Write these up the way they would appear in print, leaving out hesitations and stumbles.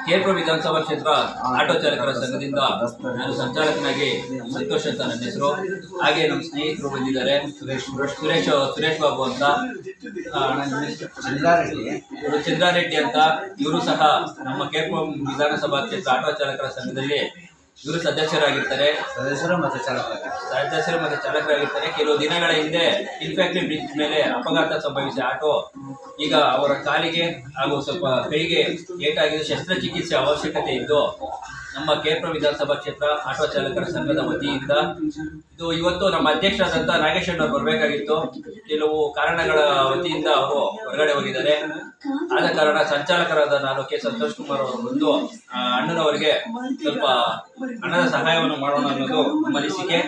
ಕೇರ್ಪುರ ವಿಧಾನಸಭಾ ಕ್ಷೇತ್ರ ಆಟೋ ಚಾಲಕರ ಸಂಘದಿಂದ ನಾನು ಸಂಚಾಲಕನಾಗಿ ಸಂತೋಷ್ ಅಂತ ನನ್ನ ಹೆಸರು. ಹಾಗೆ ನಮ್ಮ ಸ್ನೇಹಿತರು ಬಂದಿದ್ದಾರೆ, ಸುರೇಶ್ ಬಾಬು ಅಂತ, ಇವರು ಚಂದ್ರಾರೆಡ್ಡಿ ಅಂತ. ಇವರು ಸಹ ನಮ್ಮ ಕೇರ್ಪುರ ವಿಧಾನಸಭಾ ಕ್ಷೇತ್ರ ಆಟೋ ಚಾಲಕರ ಸಂಘದಲ್ಲಿ ಇವರು ಸದಸ್ಯರು ಮತ್ತು ಚಾಲಕರಾಗಿರ್ತಾರೆ. ಕೆಲವು ದಿನಗಳ ಹಿಂದೆ ಇನ್ಫ್ಯಾಕ್ಟ್ರಿ ಬ್ರಿಡ್ಜ್ ಮೇಲೆ ಅಪಘಾತ ಸಂಭವಿಸಿ ಆಟೋ ಈಗ ಅವರ ಕಾಲಿಗೆ ಹಾಗೂ ಸ್ವಲ್ಪ ಕೈಗೆ ಏಟಾಗಿದೆ. ಶಸ್ತ್ರಚಿಕಿತ್ಸೆ ಅವಶ್ಯಕತೆ ಇದ್ದು ನಮ್ಮ ಕೇರ್ಪುರ ವಿಧಾನಸಭಾ ಕ್ಷೇತ್ರ ಆಟೋ ಚಾಲಕರ ಸಂಘದ ವತಿಯಿಂದ ಇದು ಇವತ್ತು ನಮ್ಮ ಅಧ್ಯಕ್ಷರಾದಂಥ ನಾಗೇಶ್ ಅವರು ಬರಬೇಕಾಗಿತ್ತು. ಕೆಲವು ಕಾರಣಗಳ ವತಿಯಿಂದ ಅವರು ಹೊರಗಡೆ ಹೋಗಿದ್ದಾರೆ. ಆದ ಕಾರಣ ಸಂಚಾಲಕರಾದ ನಾನು ಕೆ ಸಂತೋಷ್ ಕುಮಾರ್ ಅವರು ಬಂದು ಅಣ್ಣನವರಿಗೆ ಸ್ವಲ್ಪ ಹಣದ ಸಹಾಯವನ್ನು ಮಾಡೋಣ ಅನ್ನೋದು ನಮ್ಮ ಅನಿಸಿಕೆ.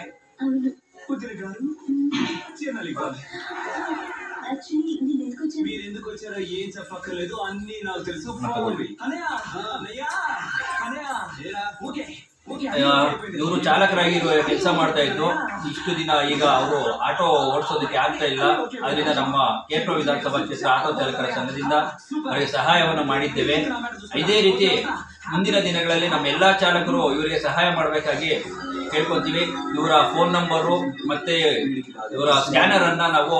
ಇವರು ಚಾಲಕರಾಗಿ ಕೆಲಸ ಮಾಡ್ತಾ ಇದ್ರು. ಇಷ್ಟು ದಿನ ಈಗ ಅವರು ಆಟೋ ಓಡಿಸೋದಕ್ಕೆ ಆಗ್ತಾ ಇಲ್ಲ. ಅದರಿಂದ ನಮ್ಮ ಕೇರ್ಪುರ ವಿಧಾನಸಭಾ ಕ್ಷೇತ್ರ ಆಟೋ ಚಾಲಕರ ಸಂಘದಿಂದ ಅವರಿಗೆ ಸಹಾಯವನ್ನು ಮಾಡಿದ್ದೇವೆ. ಇದೇ ರೀತಿ ಮುಂದಿನ ದಿನಗಳಲ್ಲಿ ನಮ್ಮ ಎಲ್ಲ ಚಾಲಕರು ಇವರಿಗೆ ಸಹಾಯ ಮಾಡಬೇಕಾಗಿ ಕೇಳ್ಕೊತೀವಿ. ಇವರ ಫೋನ್ ನಂಬರು ಮತ್ತು ಇವರ ಸ್ಕ್ಯಾನರನ್ನು ನಾವು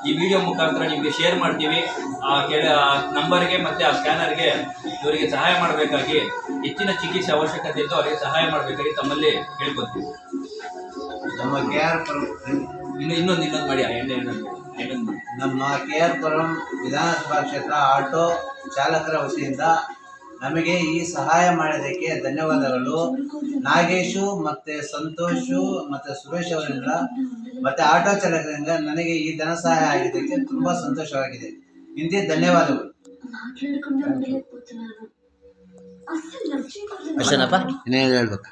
ಈ ವಿಡಿಯೋ ಮುಖಾಂತರ ನಿಮಗೆ ಶೇರ್ ಮಾಡ್ತೀವಿ. ಆ ನಂಬರ್ಗೆ ಮತ್ತು ಆ ಸ್ಕ್ಯಾನರ್ಗೆ ಇವರಿಗೆ ಸಹಾಯ ಮಾಡಬೇಕಾಗಿ, ಹೆಚ್ಚಿನ ಚಿಕಿತ್ಸೆ ಅವಶ್ಯಕತೆ ಇದ್ದು ಅವರಿಗೆ ಸಹಾಯ ಮಾಡಬೇಕಾಗಿ ತಮ್ಮಲ್ಲಿ ಕೇಳ್ಕೊತೀವಿ. ನಮ್ಮ KR ಇನ್ನೊಂದು ಮಾಡಿ ನಮ್ಮ KR ವಿಧಾನಸಭಾ ಕ್ಷೇತ್ರ ಆಟೋ ಚಾಲಕರ ವತಿಯಿಂದ ನಮಗೆ ಈ ಸಹಾಯ ಮಾಡಿದ್ದಕ್ಕೆ ಧನ್ಯವಾದಗಳು. ನಾಗೇಶು ಮತ್ತು ಸಂತೋಷು ಮತ್ತು ಸುರೇಶ್ ಅವರಿಂದ ಮತ್ತು ಆಟೋ ಚಾಲಕರಿಂದ ನನಗೆ ಈ ಧನ ಸಹಾಯ ಆಗಿದ್ದಕ್ಕೆ ತುಂಬ ಸಂತೋಷವಾಗಿದೆ. ಇಂದೇ ಧನ್ಯವಾದಗಳು. ಅಷ್ಟೇನಪ್ಪ, ಇನ್ನೇನು ಹೇಳ್ಬೇಕು?